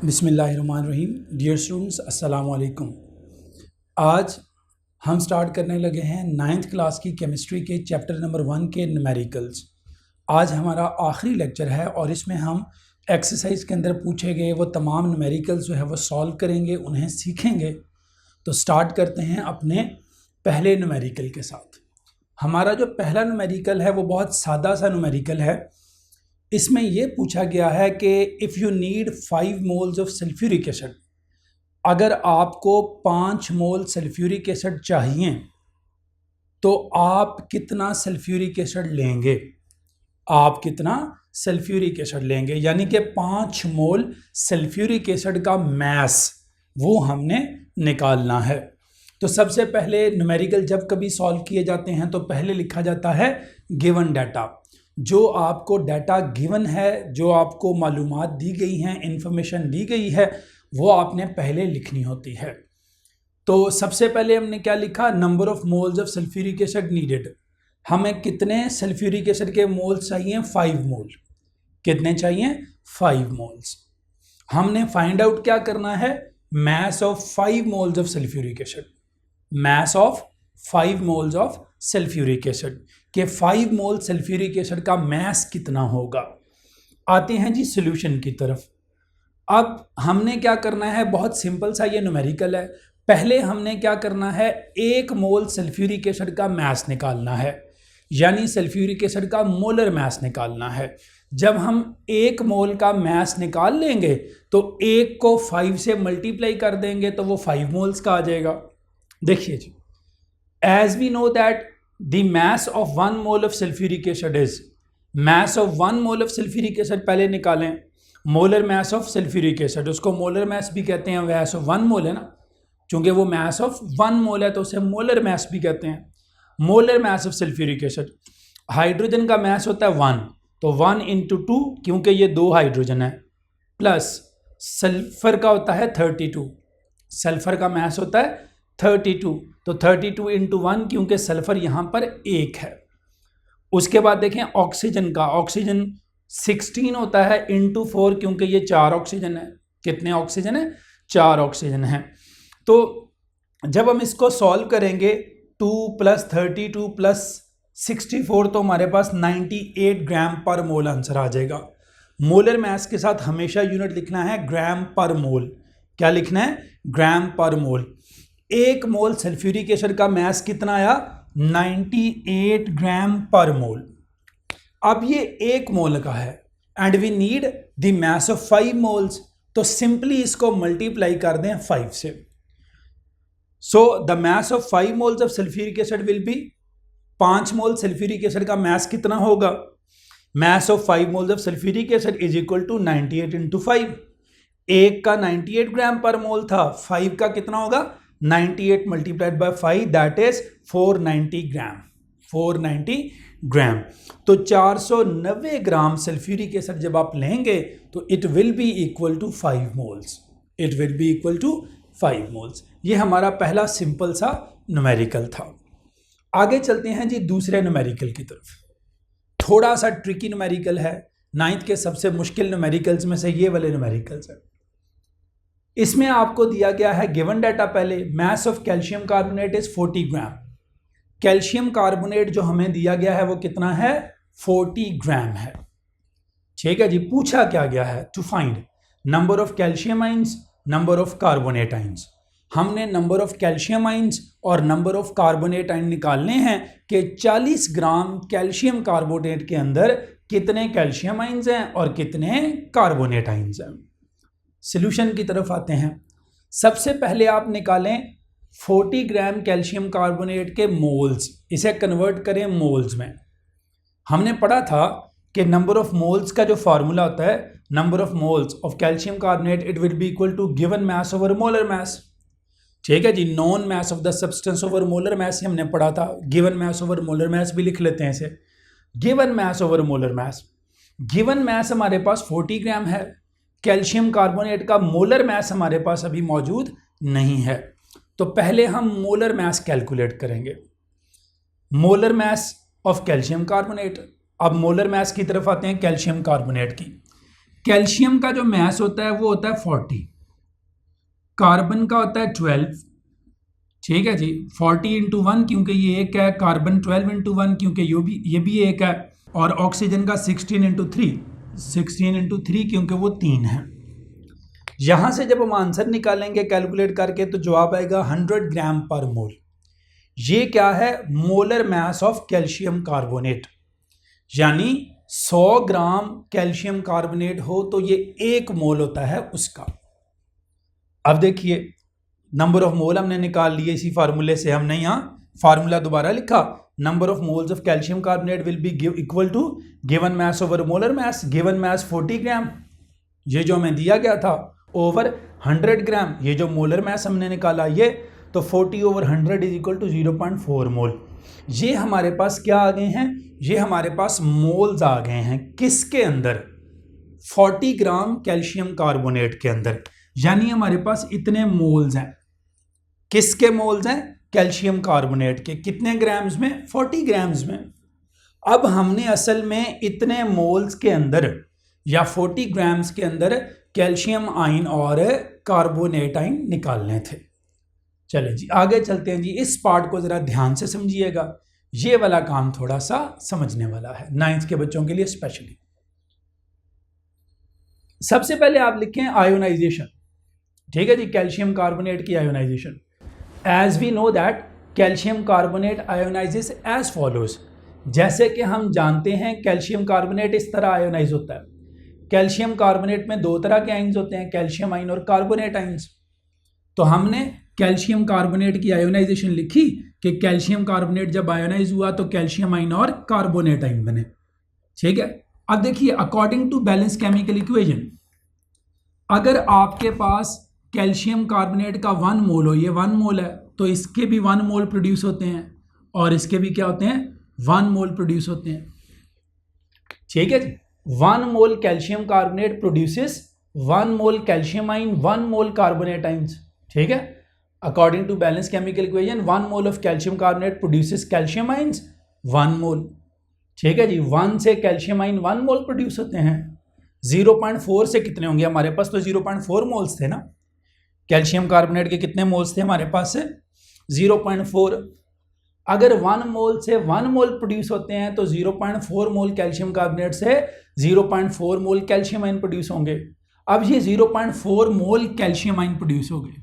बिस्मिल्लाहिर्रहमानिर्रहीम। Dear students, अस्सलाम वालेकुम। आज हम स्टार्ट करने लगे हैं 9th क्लास की केमिस्ट्री के चैप्टर नंबर 1 के न्यूमेरिकल्स। आज हमारा आखिरी लेक्चर है और इसमें हम एक्सरसाइज के अंदर पूछे गए वो तमाम न्यूमेरिकल्स जो है वो सॉल्व करेंगे, उन्हें सीखेंगे। तो स्टार्ट करते हैं अपने पहले न्यूमेरिकल के साथ। हमारा जो पहला न्यूमेरिकल है वो बहुत सादा सा न्यूमेरिकल है। इसमें यह पूछा गया है कि if you need 5 moles of sulphuric acid, अगर आपको 5 मोल सल्फ्यूरिक एसिड चाहिए तो आप कितना सल्फ्यूरिक एसिड लेंगे? आप कितना सल्फ्यूरिक एसिड लेंगे, यानी कि 5 मोल सल्फ्यूरिक एसिड का मैस वो हमने निकालना है। तो सबसे पहले न्यूमेरिकल जब कभी सॉल्व किए जाते हैं तो पहले लिखा जाता है गिवन डाटा। जो आपको डाटा गिवन है, जो आपको मालूमात दी गई हैं, इंफॉर्मेशन दी गई है, वो आपने पहले लिखनी होती है। तो सबसे पहले हमने क्या लिखा? Number of moles of sulphuric acid needed. हमें कितने सल्फ्यूरिक एसिड के मोल्स चाहिए? 5 मोल। कितने चाहिए? 5 मोल्स। हमने फाइंड आउट क्या करना है? Mass of 5 moles of sulphuric acid. Mess of 5 moles of sulphuric acid के 5 मोल सल्फ्यूरिक एसिड का मैस कितना होगा। आते हैं जी सॉल्यूशन की तरफ। अब हमने क्या करना है? बहुत सिंपल सा ये न्यूमेरिकल है। पहले हमने क्या करना है? 1 मोल सल्फ्यूरिक एसिड का मैस निकालना है, यानी सल्फ्यूरिक एसिड का मोलर मैस निकालना है। जब हम 1 मोल का मैस निकाल लेंगे तो 1 को 5 से मल्टीप्लाई कर देंगे तो वो 5 मोल्स का आ जाएगा। देखिए जी, as we know that the mass of 1 mole of sulfuric acid is, mass of 1 mole of sulfuric acid पहले निकालें। Molar mass of sulphuric acid, उसको मोलर मैस भी कहते हैं, मैस ऑफ 1 मोल है ना, चूंकि वो मैस ऑफ 1 मोल है तो उसे मोलर मैस भी कहते हैं। Molar mass of sulphuric acid, hydrogen का मैस होता है 1, तो 1 × 2 क्योंकि ये 2 हाइड्रोजन है, प्लस सल्फर का होता है 32, सल्फर का मैस होता है 32, तो 32 × 1 क्योंकि सल्फर यहाँ पर 1 है। उसके बाद देखें ऑक्सीजन का, ऑक्सीजन 16 होता है × 4 क्योंकि ये 4 ऑक्सीजन है। कितने ऑक्सीजन है? 4 ऑक्सीजन है। तो जब हम इसको सॉल्व करेंगे 2 + 32 + 64 तो हमारे पास 98 ग्राम पर मोल आंसर आ जाएगा। मोलर मैस के साथ हमेशा यूनिट लिखना है ग्राम पर मोल। क्या लिखना है? ग्राम पर मोल। 1 मोल सल्फ्यूरिक एसिड का मैस कितना आया? 98 ग्राम पर मोल। अब ये 1 मोल का है and we need the mass of 5 moles, तो सिंपली इसको मल्टीप्लाई कर दें 5 से। So the mass of 5 moles of sulphuric acid will be, 5 mole sulphuric acid का मैस कितना होगा? Mass of 5 moles of sulphuric acid is equal to 98 × 5। 1 का 98 ग्राम पर मोल था, 5 का कितना होगा? 98 × 5 दैट इज 490 ग्राम। 490 ग्राम। तो 490 ग्राम सल्फ्यूरिक एसिड जब आप लेंगे तो it will be equal to 5 moles. It will be equal to 5 moles. ये हमारा पहला सिंपल सा न्यूमेरिकल था। आगे चलते हैं जी दूसरे न्यूमेरिकल की तरफ। थोड़ा सा ट्रिकी न्यूमेरिकल है, 9th के सबसे मुश्किल न्यूमेरिकल्स में से ये वाले न्यूमेरिकल्स है। इसमें आपको दिया गया है गिवन डाटा। पहले mass of calcium carbonate is 40 gram. Calcium carbonate जो हमें दिया गया है वो कितना है? 40 ग्राम है। ठीक है जी। पूछा क्या गया है? To find number of calcium ions, number of carbonate ions. हमने नंबर ऑफ कैल्शियम आइंस और नंबर ऑफ कार्बोनेट आइन निकालने हैं कि 40 ग्राम कैल्शियम कार्बोनेट के अंदर कितने कैल्शियम आइंस हैं और कितने कार्बोनेट आइंस हैं। सॉल्यूशन की तरफ आते हैं। सबसे पहले आप निकालें 40 ग्राम कैल्शियम कार्बोनेट के मोल्स, इसे कन्वर्ट करें मोल्स में। हमने पढ़ा था कि नंबर ऑफ मोल्स का जो फार्मूला होता है, number of moles of calcium carbonate it will be equal to given mass over molar mass. ठीक है जी। Known mass of the substance over molar mass ही हमने पढ़ा था। Given mass over molar mass भी लिख लेते हैं इसे। Given mass over molar mass. Given mass हमारे पास 40 ग्राम है। कैल्शियम कार्बोनेट का मोलर मैस हमारे पास अभी मौजूद नहीं है, तो पहले हम मोलर मैस कैलकुलेट करेंगे। Molar mass of calcium carbonate. अब मोलर मैस की तरफ आते हैं कैल्शियम कार्बोनेट की। कैल्शियम का जो मास होता है वो होता है 40, कार्बन का होता है 12, ठीक है जी, 40 इंटू 1 क्योंकि ये एक है, कार्बन 12 इंटू 1 क्योंकि ये भी एक है, और ऑक्सीजन का 16 इंटू 3, 16 इंटू 3 क्योंकि वो 3 है। यहां से जब हम आंसर निकालेंगे कैलकुलेट करके तो जवाब आएगा 100 ग्राम पर मोल। ये क्या है? Molar mass of calcium carbonate, यानी 100 ग्राम कैल्शियम कार्बोनेट हो तो ये 1 मोल होता है उसका। अब देखिए नंबर ऑफ मोल हमने निकाल लिए इसी फार्मूले से, हमने यहाँ फार्मूला दोबारा लिखा, number of moles of calcium carbonate will be equal to given mass over molar mass, given mass 40 gram, ये जो हमें दिया गया था, ओवर 100 ग्राम, ये जो मोलर मास हमने निकाला ये, तो 40 ओवर 100 इज इक्वल टू 0.4 मोल। ये हमारे पास क्या आ गए हैं? ये हमारे पास मोल्स आ गए हैं किसके अंदर? 40 ग्राम कैल्शियम कार्बोनेट के अंदर, यानी हमारे पास इतने मोल्स हैं। किसके मोल्स हैं? कैल्शियम कार्बोनेट के। कितने ग्राम्स में? 40 ग्राम्स में। अब हमने असल में इतने मोल्स के अंदर या 40 ग्राम्स के अंदर कैल्शियम आयन और कार्बोनेट आयन निकालने थे। चलें जी आगे चलते हैं जी। इस पार्ट को जरा ध्यान से समझिएगा, ये वाला काम थोड़ा सा समझने वाला है 9th के बच्चों के लिए स्पेशली। सबसे पहले आप लिखें आयोनाइजेशन, ठीक है जी, कैल्शियम कार्बोनेट की ionization. As we know that calcium carbonate ionizes as follows, जैसे कि हम जानते हैं कैल्शियम कार्बोनेट इस तरह आयोनाइज होता है। कैल्शियम कार्बोनेट में 2 तरह के आयन्स होते हैं, कैल्शियम आयन और कार्बोनेट आयन्स। तो हमने कैल्शियम कार्बोनेट की आयोनाइजेशन लिखी कि कैल्शियम कार्बोनेट जब आयोनाइज हुआ तो कैल्शियम आयन और कार्बोनेट आयन बने, ठीक है। अब देखिए according to balance chemical equation, अगर आपके पास कैल्शियम कार्बोनेट का 1 मोल हो, ये 1 मोल है, तो इसके भी 1 मोल प्रोड्यूस होते हैं और इसके भी क्या होते हैं? 1 मोल प्रोड्यूस होते हैं, ठीक है जी। 1 mole calcium carbonate produces 1 mole calcium ion, 1 mole carbonate ions, ठीक है। According to balance chemical equation 1 mole of calcium carbonate produces calcium ions 1 mole, ठीक है जी। 1 से कैल्शियम आयन 1 मोल प्रोड्यूस होते हैं। 0.4 से कितने होंगे हमारे पास? तो 0.4 मोल्स थे ना। कैल्शियम कार्बोनेट के कितने मोल्स थे हमारे पास से? 0.4। अगर 1 मोल से 1 मोल प्रोड्यूस होते हैं तो 0.4 मोल कैल्शियम कार्बोनेट से 0.4 मोल कैल्शियम आयन प्रोड्यूस होंगे। अब ये 0.4 मोल कैल्शियम आयन प्रोड्यूस हो गए।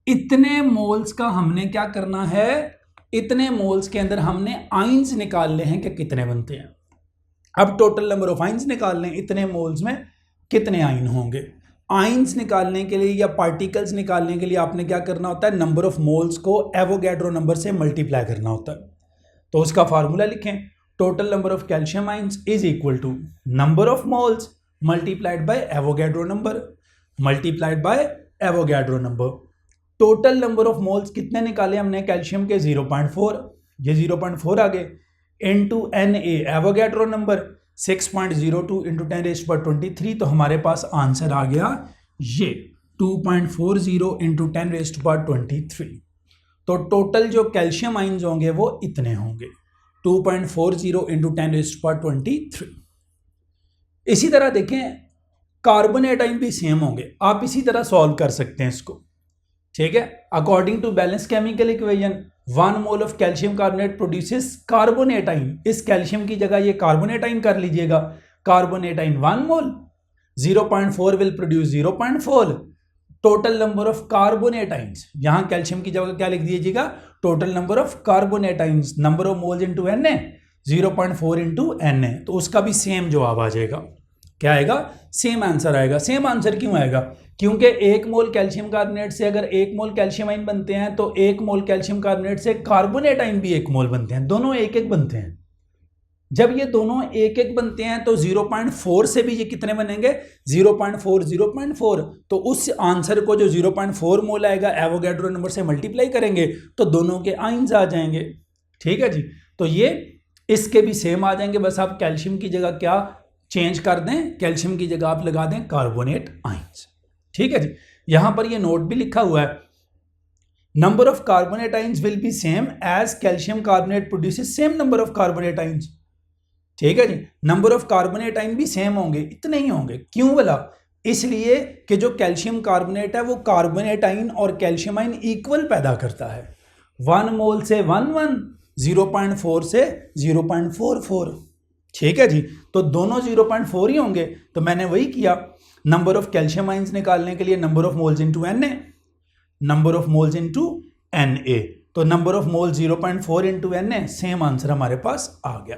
इतने मोल्स का हमने क्या करना है? इतने मोल्स के अंदर हमने आयन्स निकालने हैं कि कितने बनते हैं। अब टोटल नंबर ऑफ आयन्स निकाल लें, इतने मोल्स में कितने आयन होंगे। आयन्स निकालने के लिए या पार्टिकल्स निकालने के लिए आपने क्या करना होता है? नंबर ऑफ मोल्स को एवोगैड्रो नंबर से मल्टीप्लाई करना होता है। तो उसका फार्मूला लिखें, total number of calcium ions is equal to number of moles multiplied by Avogadro number, multiplied by Avogadro number. Total number of moles कितने निकाले हमने कैल्शियम के? 0.4, ये 0.4 आ गए, into Na Avogadro number 6.02 into 10⁻23, तो हमारे पास आंसर आ गया ये 2.40 इंटू 10⁻23। तो टोटल जो कैल्शियम आयन्स होंगे वो इतने होंगे, 2.40 इंटू 10⁻23। इसी तरह देखें कार्बोनेट आयन भी सेम होंगे, आप इसी तरह सॉल्व कर सकते हैं इसको, ठीक है। According to balance chemical equation 1 mole of calcium carbonate produces carbonate ion, इस कैल्शियम की जगह ये कार्बोनेट आयन कर लीजिएगा, carbonate ion 1 mole, 0.4 will produce 0.4। Total number of carbonate ions, यहां कैल्शियम की जगह क्या लिख दीजिएगा? Total number of carbonate ions, number of moles into Na, 0.4 into Na, तो उसका भी सेम जवाब आ जाएगा। क्या आएगा? सेम आंसर आएगा। सेम आंसर क्यों आएगा? क्योंकि 1 मोल कैल्शियम कार्बोनेट से अगर 1 मोल कैल्शियम आयन बनते हैं तो 1 मोल कैल्शियम कार्बोनेट से कार्बोनेट आयन भी 1 मोल बनते हैं, दोनों 1-1 बनते हैं। जब ये दोनों 1-1 बनते हैं तो 0.4 से भी ये कितने बनेंगे? 0.4, 0.4। तो उस आंसर को जो 0.4 मोल आएगा एवोगैड्रो नंबर से मल्टीप्लाई करेंगे तो दोनों के आयन्स आ जाएंगे, ठीक है जी। तो ये इसके भी सेम आ जाएंगे, बस आप कैल्शियम की जगह क्या चेंज कर दें? कैल्शियम की जगह आप लगा दें कार्बोनेट आयन्स, ठीक है जी। यहां पर ये नोट भी लिखा हुआ है, number of carbonate ions will be same as calcium carbonate produces same number of carbonate ions. ठीक है जी। नंबर ऑफ कार्बोनेट आयन भी सेम होंगे, इतने ही होंगे। क्यों बोला? इसलिए कि जो कैल्शियम कार्बोनेट है वो कार्बोनेट आयन और कैल्शियम आयन इक्वल पैदा करता है। 1 मोल से 1 0.4 से 0.44। ठीक है जी, तो दोनों 0.4 ही होंगे। तो मैंने वही किया, नंबर ऑफ कैल्शियम आयंस निकालने के लिए number of moles into Na, number of moles into Na, तो number of mole 0.4 into Na, same answer हमारे पास आ गया।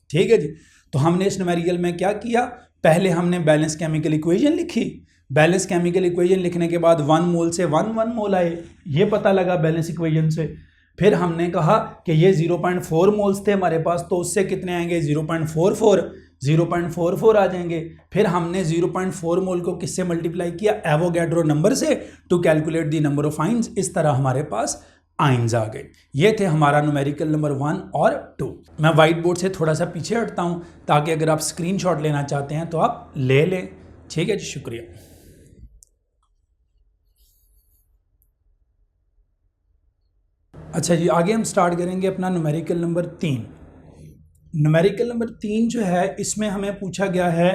ठीक है जी। तो हमने इस न्यूमेरिकल में क्या किया, पहले हमने बैलेंस केमिकल इक्वेशन लिखी। बैलेंस केमिकल इक्वेशन लिखने के बाद 1 मोल से 1 मोल आए, ये पता लगा बैलेंस इक्वेशन से। फिर हमने कहा कि ये 0.4 मोल्स थे हमारे पास, तो उससे कितने आएंगे 0.44 आ जाएंगे। फिर हमने 0.4 मोल को किससे मल्टीप्लाई किया, एवोगैड्रो नंबर से, to calculate the number of ions. इस तरह हमारे पास आयंस आ गए। ये थे हमारा न्यूमेरिकल नंबर 1 और 2। मैं व्हाइट बोर्ड से थोड़ा सा पीछे हटता हूँ ताकि अगर आप स्क्रीनशॉट लेना चाहते हैं तो आप ले लें। ठीक है जी, शुक्रिया। अच्छा जी, आगे हम स्टार्ट करेंगे अपना न्यूमेरिकल नंबर 3। न्यूमेरिकल नंबर 3 जो है, इसमें हमें पूछा गया है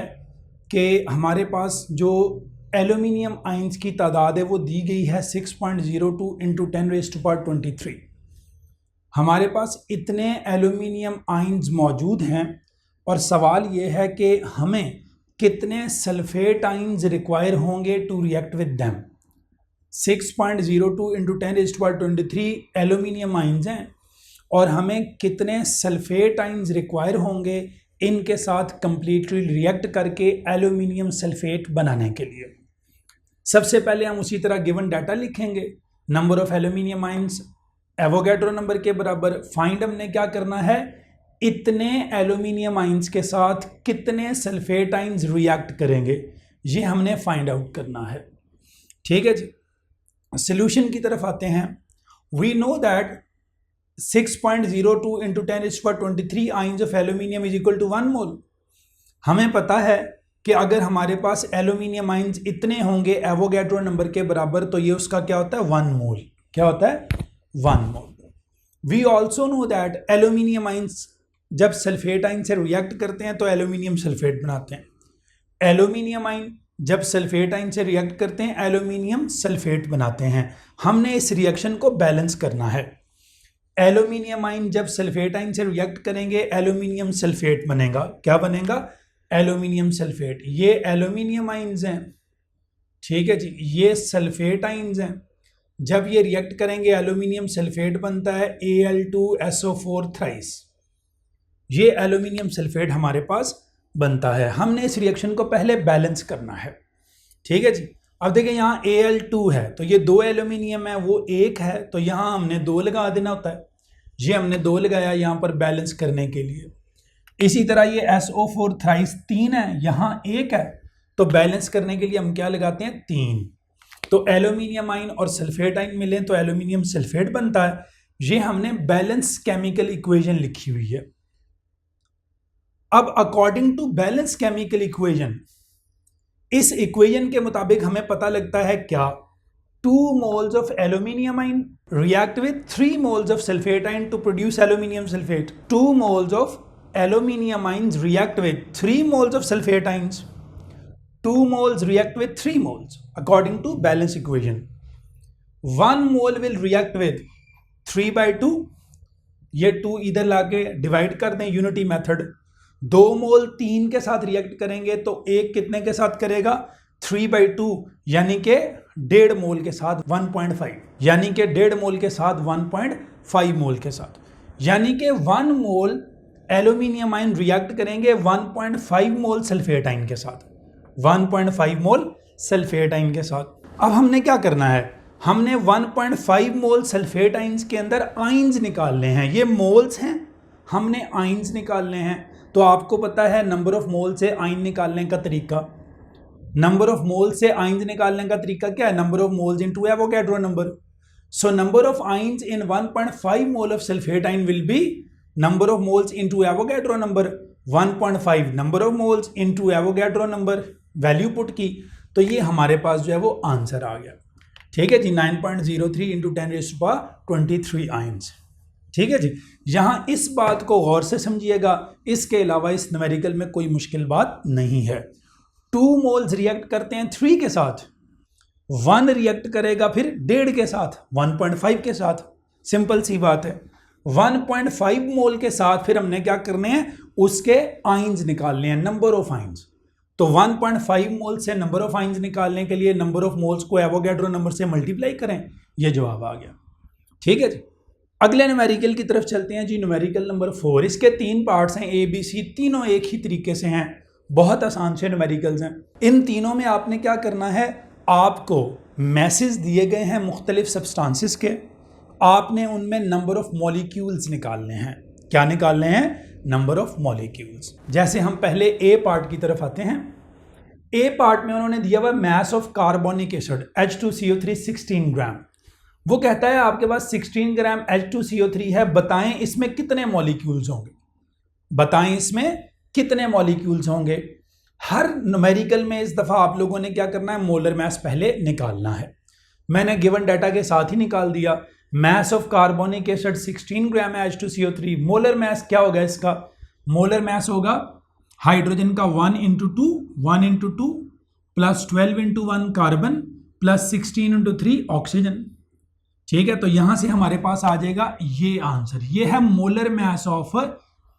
कि हमारे पास जो एल्यूमिनियम आयंस की तादाद है वो दी गई है 6.02 इंटू 10⁻23। हमारे पास इतने एल्यूमिनियम आयंस मौजूद हैं और सवाल ये है कि हमें कितने सल्फेट आयंस रिक्वायर होंगे to react with them. 6.02 into 10⁻23 aluminium ions हैं और हमें कितने सल्फेट आयंस रिक्वायर होंगे इनके साथ कंप्लीटली रिएक्ट करके एल्यूमिनियम सल्फेट बनाने के लिए। सबसे पहले हम उसी तरह गिवन डाटा लिखेंगे, number of aluminium ions Avogadro number के बराबर। फाइंड हमने क्या करना है, इतने एल्यूमिनियम आयंस के साथ कितने सल्फेट आयंस रिएक्ट करेंगे, ये हमने फाइंड आउट करना है। ठीक है जी, सॉल्यूशन की तरफ आते हैं। We know that 6.02 into 10⁻23 ions of aluminium is equal to 1 mole. हमें पता है कि अगर हमारे पास एल्यूमिनियम आयंस इतने होंगे एवोगैड्रो नंबर के बराबर, तो ये उसका क्या होता है 1 मोल। क्या होता है 1 mole. We also know that aluminium ions जब सल्फेट आयन से रिएक्ट करते हैं तो एल्यूमिनियम सल्फेट बनाते हैं। एल्यूमिनियम आयन जब सल्फेट आयन से रिएक्ट करते हैं एल्यूमिनियम सल्फेट बनाते हैं। हमने इस रिएक्शन को बैलेंस करना है। एल्यूमिनियम आयन जब सल्फेट आयन से रिएक्ट करेंगे एल्यूमिनियम सल्फेट बनेगा। क्या बनेगा, एल्यूमिनियम सल्फेट। ये एल्यूमिनियम आयंस हैं, ठीक है जी, ये सल्फेट आयंस हैं। जब ये रिएक्ट करेंगे एल्यूमिनियम सल्फेट बनता है Al2SO4 थ्राइस। ये एल्यूमिनियम सल्फेट हमारे पास बनता है। हमने इस रिएक्शन को पहले बैलेंस करना है। ठीक है जी, अब देखिए यहाँ Al2 है तो ये 2 एल्यूमिनियम है, वो 1 है, तो यहाँ हमने 2 लगा देना होता है। ये हमने 2 लगाया यहाँ पर बैलेंस करने के लिए। इसी तरह ये SO4 थ्राइस 3 है, यहाँ 1 है, तो बैलेंस करने के लिए हम क्या लगाते हैं 3। तो एल्यूमिनियम आयन और सल्फेट आयन मिले तो एल्यूमिनियम सल्फेट बनता है। ये हमने बैलेंस केमिकल इक्वेशन लिखी हुई है। अब according to balance chemical equation, इस इक्वेशन के मुताबिक हमें पता लगता है क्या, 2 moles of aluminium ion react with 3 moles of sulfate ion to produce aluminium sulfate. 2 moles of aluminium ions react with 3 moles of sulfate ions. 2 moles react with 3 moles according to balance equation. 1 mole will react with 3/2. ये 2 इधर लाके divide कर दें unity method. 2 मोल 3 के साथ react करेंगे तो 1 कितने के साथ करेगा 3/2, यानी कि 1.5 मोल के साथ 1.5, यानी कि 1.5 मोल के साथ 1.5 मोल के साथ, यानी कि 1 मोल एल्यूमिनियम आयन रिएक्ट करेंगे 1.5 मोल सल्फेट आयन के साथ, 1.5 मोल सल्फेट आयन के साथ। अब हमने क्या करना है, हमने 1.5 मोल सल्फेट आयंस के अंदर आयंस निकालने हैं। ये मोल्स हैं, हमने आयंस निकालने हैं। तो आपको पता है नंबर ऑफ मोल से आयन निकालने का तरीका। नंबर ऑफ मोल से आयंस निकालने का तरीका क्या है, number of moles into Avogadro number. So number of ions in 1.5 mole of sulphate ion will be number of moles into Avogadro number 1.5 number of moles into Avogadro number, value put की, तो ये हमारे पास जो है वो answer आ गया। ठीक है जी, 9.03 इंटू 10⁻23 आयंस। ठीक है जी। यहाँ इस बात को गौर से समझिएगा, इसके अलावा इस न्यूमेरिकल में कोई मुश्किल बात नहीं है। 2 मोल्स रिएक्ट करते हैं 3 के साथ, 1 रिएक्ट करेगा फिर 1.5 के साथ, 1.5 के साथ, सिंपल सी बात है। 1.5 मोल के साथ फिर हमने क्या करने हैं, उसके आइंस निकालने हैं, नंबर ऑफ आइंस। तो 1.5 मोल से नंबर ऑफ आइंस निकालने के लिए नंबर ऑफ मोल्स को एवोगैड्रो नंबर से मल्टीप्लाई करें, ये जवाब आ गया। ठीक है जी। अगले न्यूमेरिकल की तरफ चलते हैं जी, न्यूमेरिकल नंबर 4। इसके 3 पार्ट्स हैं, ए बी सी, तीनों एक ही तरीके से हैं, बहुत आसान से न्यूमेरिकल्स हैं। इन तीनों में आपने क्या करना है, आपको मैसेज दिए गए हैं मुख्तलिफ सब्सटेंसेस के, आपने उनमें नंबर ऑफ मॉलिक्यूल्स निकालने हैं। क्या निकालने हैं, नंबर ऑफ मॉलिक्यूल्स। जैसे हम पहले ए पार्ट की तरफ आते हैं। ए पार्ट में उन्होंने दिया हुआ mass of carbonic acid H2CO3 16 ग्राम। वो कहता है आपके पास 16 ग्राम H2CO3 है, बताएं इसमें कितने मॉलिक्यूल्स होंगे, बताएं इसमें कितने मॉलिक्यूल्स होंगे। हर न्यूमेरिकल में इस दफा आप लोगों ने क्या करना है, मोलर मास पहले निकालना है। मैंने गिवन डाटा के साथ ही निकाल दिया। मास ऑफ कार्बोनिक एसिड 16 ग्राम है H2CO3। मोलर मास क्या होगा इसका, मोलर मास होगा हाइड्रोजन का 1 × 2 1 × 2 प्लस 12 × 1 कार्बन प्लस 16 × 3 ऑक्सीजन। ठीक है, तो यहां से हमारे पास आ जाएगा ये आंसर, ये है मोलर मास ऑफ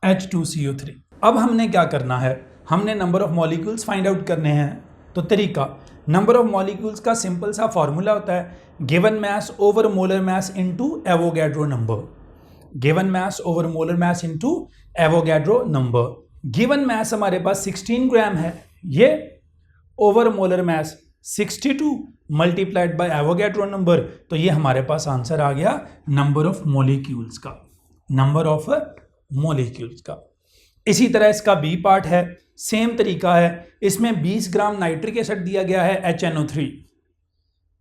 H2CO3। अब हमने क्या करना है, हमने number of molecules find out करने हैं। तो तरीका, नंबर ऑफ मॉलिक्यूल्स का सिंपल सा फॉर्मूला होता है given mass over molar mass into Avogadro number. Given mass over molar mass into Avogadro number. Given mass हमारे पास 16 ग्राम है, ये over molar mass 62 multiplied by Avogadro number, तो ये हमारे पास आंसर आ गया नंबर ऑफ मॉलिक्यूल्स का, नंबर ऑफ मॉलिक्यूल्स का। इसी तरह इसका बी पार्ट है, सेम तरीका है। इसमें 20 ग्राम नाइट्रिक एसिड दिया गया है HNO3।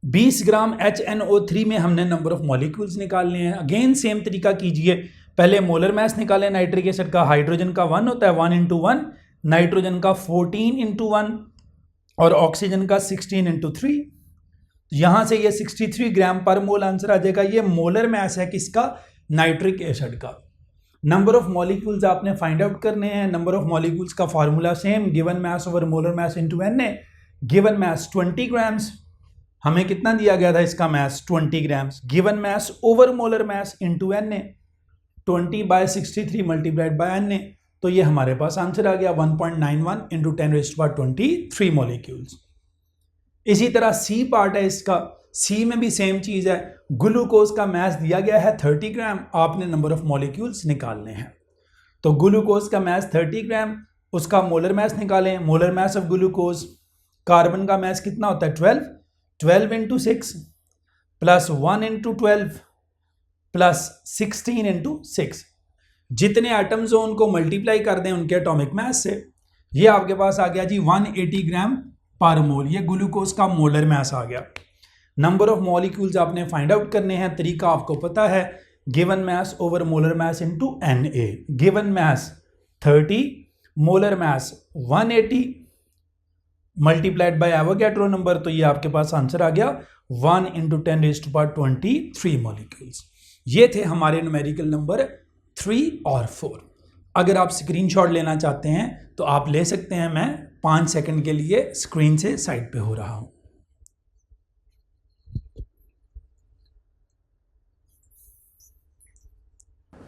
20 ग्राम HNO3 में हमने नंबर ऑफ मॉलिक्यूल्स निकालने हैं। अगेन सेम तरीका कीजिए, पहले मोलर मास निकालें नाइट्रिक एसिड का। हाइड्रोजन का 1 होता है, 1 × 1, नाइट्रोजन का 14 × 1 और ऑक्सीजन का 16 × 3। यहां से ये 63 ग्राम पर मोल आंसर आ जाएगा। ये मोलर मास है किसका, नाइट्रिक एसिड का। नंबर ऑफ मॉलिक्यूल्स आपने फाइंड आउट करने हैं। नंबर ऑफ मॉलिक्यूल्स का formula same, given mass over molar mass into Na। Given मास 20 ग्राम्स, हमें कितना दिया गया था इसका मास, 20 grams. Given mass over molar mass into Na, 20/63 multiplied by Na, तो ये हमारे पास आंसर आ गया 1.91 × 10⁻23 मॉलिक्यूल्स। इसी तरह सी पार्ट है इसका, सी में भी सेम चीज है। ग्लूकोज का मास दिया गया है 30 ग्राम, आपने नंबर ऑफ मॉलिक्यूल्स निकालने हैं। तो ग्लूकोज का मास 30 ग्राम, उसका मोलर मास निकालें। Molar mass of glucose, carbon का मास कितना होता है 12, 12 × 6 प्लस 1 × 12 प्लस 16 × 6। जितने एटम्स हो उनको मल्टीप्लाई कर दें उनके एटॉमिक मास से, ये आपके पास आ गया जी 180 ग्राम पर मोल। ये ग्लूकोज का मोलर मास आ गया। नंबर ऑफ मॉलिक्यूल्स आपने फाइंड आउट करने हैं, तरीका आपको पता है, given mass over molar mass into Na। Given mass 30, molar mass 180 multiplied by Avogadro number, तो ये आपके पास आंसर आ गया 1 × 10⁻23 मॉलिक्यूल्स। ये थे हमारे न्यूमेरिकल नंबर 3 और 4। अगर आप स्क्रीनशॉट लेना चाहते हैं तो आप ले सकते हैं, मैं 5 सेकंड के लिए स्क्रीन से साइड पे हो रहा हूं।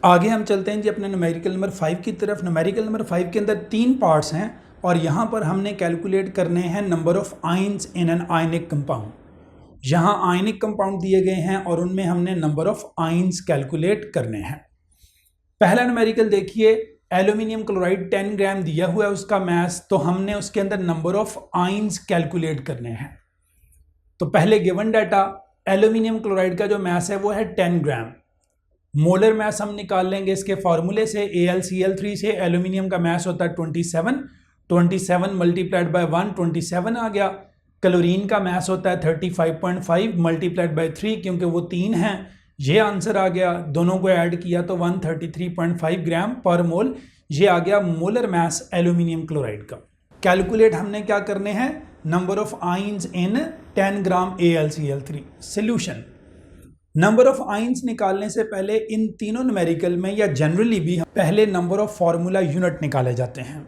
आगे हम चलते हैं जी अपने न्यूमेरिकल नंबर 5 की तरफ। न्यूमेरिकल नंबर 5 के अंदर 3 पार्ट्स हैं और यहाँ पर हमने कैलकुलेट करने हैं number of ions in an ionic compound. यहाँ आयनिक कंपाउंड दिए गए हैं और उनमें हमने नंबर ऑफ आयंस कैलकुलेट करने हैं। पहला न्यूमेरिकल देखिए, एल्यूमिनियम क्लोराइड 10 ग्राम दिया हुआ है उसका मास, तो हमने उसके अंदर नंबर ऑफ आयंस कैलकुलेट करने हैं। तो पहले गिवन डाटा, एल्यूमिनियम क्लोराइड का जो मास है वो है 10 ग्राम। मोलर मास हम निकाल लेंगे इसके फॉर्मूले से, AlCl3 से एल्यूमिनियम का मास होता है 27 मल्टीप्लाइड बाय 1 27 आ गया। क्लोरीन का मास होता है 35.5 मल्टीप्लाइड बाय 3, क्योंकि वो 3 हैं, ये आंसर आ गया। दोनों को ऐड किया तो 133.5 ग्राम पर मोल, ये आ गया मोलर मास एल्यूमिनियम क्लोराइड का। कैलकुलेट हमने क्या करने हैं, number of ions in 10 gram AlCl3 solution. Number of ions निकालने से पहले इन तीनों न्यूमेरिकल में या जनरली भी पहले नंबर ऑफ फार्मूला यूनिट निकाले जाते हैं।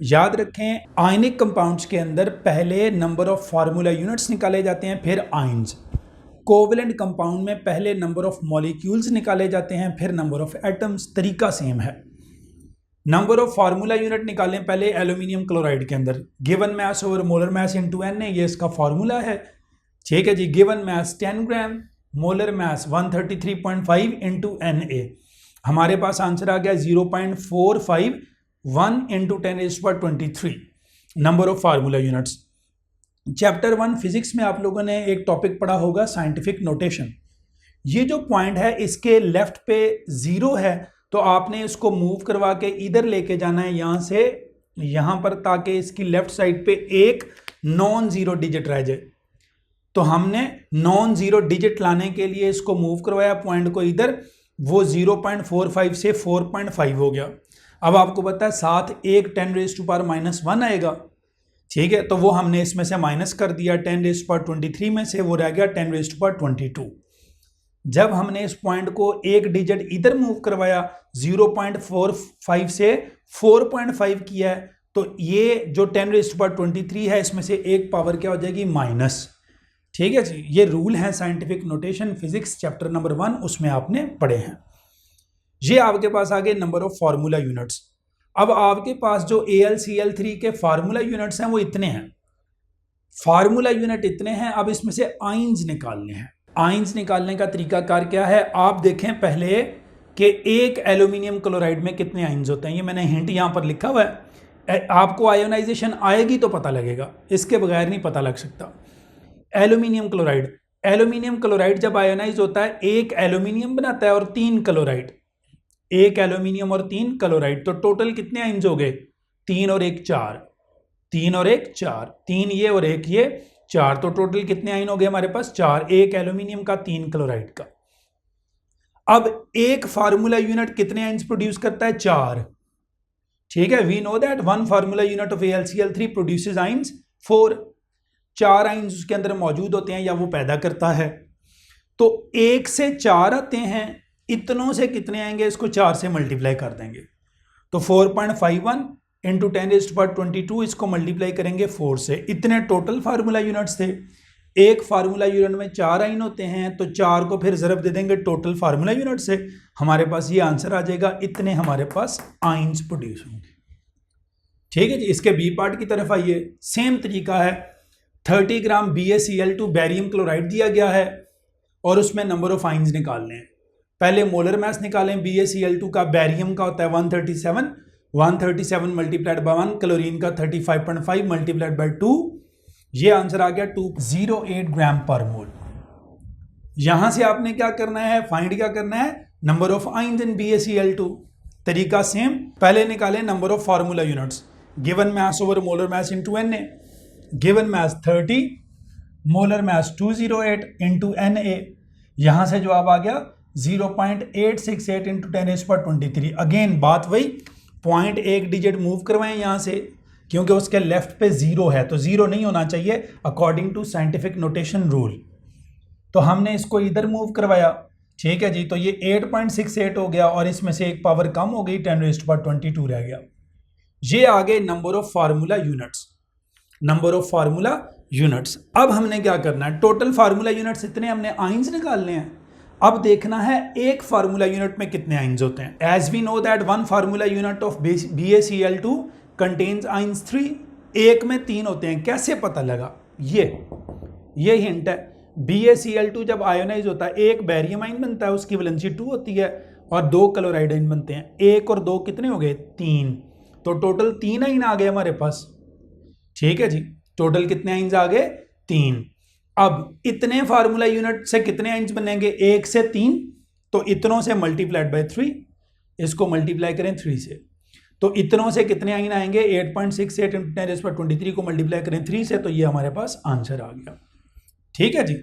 याद रखें, आयनिक कंपाउंड्स के अंदर पहले नंबर ऑफ फार्मूला यूनिट्स निकाले जाते हैं, फिर आइंस। कोवलेंट कंपाउंड में पहले नंबर ऑफ मॉलिक्यूल्स निकाले जाते हैं, फिर नंबर ऑफ एटम्स। तरीका सेम है। नंबर ऑफ फार्मूला यूनिट निकालें पहले एल्यूमिनियम क्लोराइड के अंदर, given mass over molar mass into N है, ये इसका फार्मूला है। ठीक है जी, given mass 10 gram, molar mass 133.5 into Na। हमारे पास आंसर आ गया 0.451 into 10⁻23 number of formula units. Chapter 1 physics में आप लोगों ने एक टॉपिक पढ़ा होगा साइंटिफिक नोटेशन। ये जो पॉइंट है इसके लेफ्ट पे 0 है, तो आपने इसको मूव करवा के इधर लेके जाना है यहां से यहां पर, ताकि इसकी लेफ्ट साइड पे एक नॉन जीरो डिजिट रह जाए। तो हमने नॉन जीरो डिजिट लाने के लिए इसको मूव करवाया पॉइंट को इधर, वो 0.45 से 4.5 हो गया। अब आपको पता है साथ एक 10⁻⁻1 आएगा। ठीक है, तो वो हमने इसमें से माइनस कर दिया 10⁻23 में से, वो रह गया 10⁻22। जब हमने इस पॉइंट को एक डिजिट इधर मूव करवाया 0.45 से 4.5 किया है, तो ये जो 10⁻23 है इसमें से एक पावर क्या हो जाएगी, माइनस। ठीक है जी, ये रूल है scientific notation physics chapter number 1, उसमें आपने पढ़े हैं। ये आपके पास आगे नंबर ऑफ फार्मूला यूनिट्स। अब आपके पास जो AlCl3 के फार्मूला यूनिट्स हैं वो इतने हैं, फार्मूला यूनिट इतने हैं। अब इसमें से आइंस निकालने हैं। आइंस निकालने का तरीकाकार क्या है, आप देखें पहले कि एक एल्यूमिनियम क्लोराइड में कितने आइंस होते हैं। ये मैंने हिंट यहां पर लिखा हुआ है, आपको आयोनाइजेशन आएगी तो पता लगेगा, इसके बगैर नहीं पता लग सकता। एल्यूमिनियम क्लोराइड जब आयोनाइज होता है, एक एल्यूमिनियम बनाता है और 3 क्लोराइड, एक एल्यूमिनियम और 3 क्लोराइड, तो टोटल कितने आइंस हो गए, 3 और 1 4, 3 और 1 4, 3 ये और 1 ये 4, तो टोटल कितने आयन हो गए हमारे पास, 4, एक एल्यूमिनियम का 3 क्लोराइड का। अब एक फार्मूला यूनिट कितने आयंस प्रोड्यूस करता है, 4। ठीक है, we know that one formula unit of AlCl3 produces ions 4। 4 ions उसके अंदर मौजूद होते हैं या वो पैदा करता है। तो 1 से 4 आते हैं, इतनों से कितने आएंगे, इसको 4 से मल्टीप्लाई कर देंगे, तो 4.51 इंटू 10⁻22, इसको मल्टीप्लाई करेंगे 4 से। इतने टोटल फार्मूला यूनिट्स थे। एक फार्मूला यूनिट में 4 आइन होते हैं, तो 4 को फिर ज़रब दे देंगे टोटल फार्मूला यूनिट से, हमारे पास ये आंसर आ जाएगा, इतने हमारे पास आइंस प्रोड्यूस होंगे। ठीक है जी, इसके बी पार्ट की तरफ आइए। सेम तरीका है, 30 ग्राम BaCl2 बैरियम क्लोराइड दिया गया है और उसमें नंबर ऑफ आइंस निकालने हैं। पहले मोलर मास निकालें BaCl2 का, बैरियम का होता है 137 मल्टीप्लाइड बाय 1, क्लोरीन का 35.5 मल्टीप्लाइड बाय 2, ये आंसर आ गया 208 ग्राम पर मोल। यहां से आपने क्या करना है, फाइंड क्या करना है, number of ions in BaCl2। तरीका सेम, पहले निकालें number of formula units, given mass over molar mass into Na, given mass 30, molar mass 208 into Na, यहां से जवाब आ गया 0.868 इंटू 10⁻23। अगेन बात वही, पॉइंट एक डिजिट मूव करवाएं यहां से, क्योंकि उसके लेफ्ट पे 0 है, तो 0 नहीं होना चाहिए according to scientific notation rule. तो हमने इसको इधर मूव करवाया। ठीक है जी, तो ये 8.68 हो गया और इसमें से एक पावर कम हो गई, 10⁻22 रह गया। ये आगे number of formula units, number of formula units. अब हमने क्या करना है, टोटल फार्मूला यूनिट्स इतने, हमने आइंस निकालने हैं। अब देखना है एक फार्मूला यूनिट में कितने आइंस होते हैं। As we know that one formula unit of BaCl2 contains ions 3, एक में 3 होते हैं। कैसे पता लगा, ये हिंट है। BaCl2 जब आयोनाइज होता है, एक बैरियम आइन बनता है, उसकी वैलेंसी 2 होती है, और 2 क्लोराइड आइन बनते हैं। 1 और 2 कितने हो गए, 3, तो टोटल 3 आइन आ गए हमारे पास। ठीक है जी, टोटल कितने आइंस आ गए, 3। अब इतने फार्मूला यूनिट से कितने आइंस बनेंगे, 1 से 3, तो इतनों से मल्टीप्लाइड बाय 3, इसको मल्टीप्लाई करें 3 से, तो इतनों से कितने आइन आएंगे, 8.68 इंटू 10⁻23 को मल्टीप्लाई करें 3 से, तो ये हमारे पास आंसर आ गया। ठीक है जी,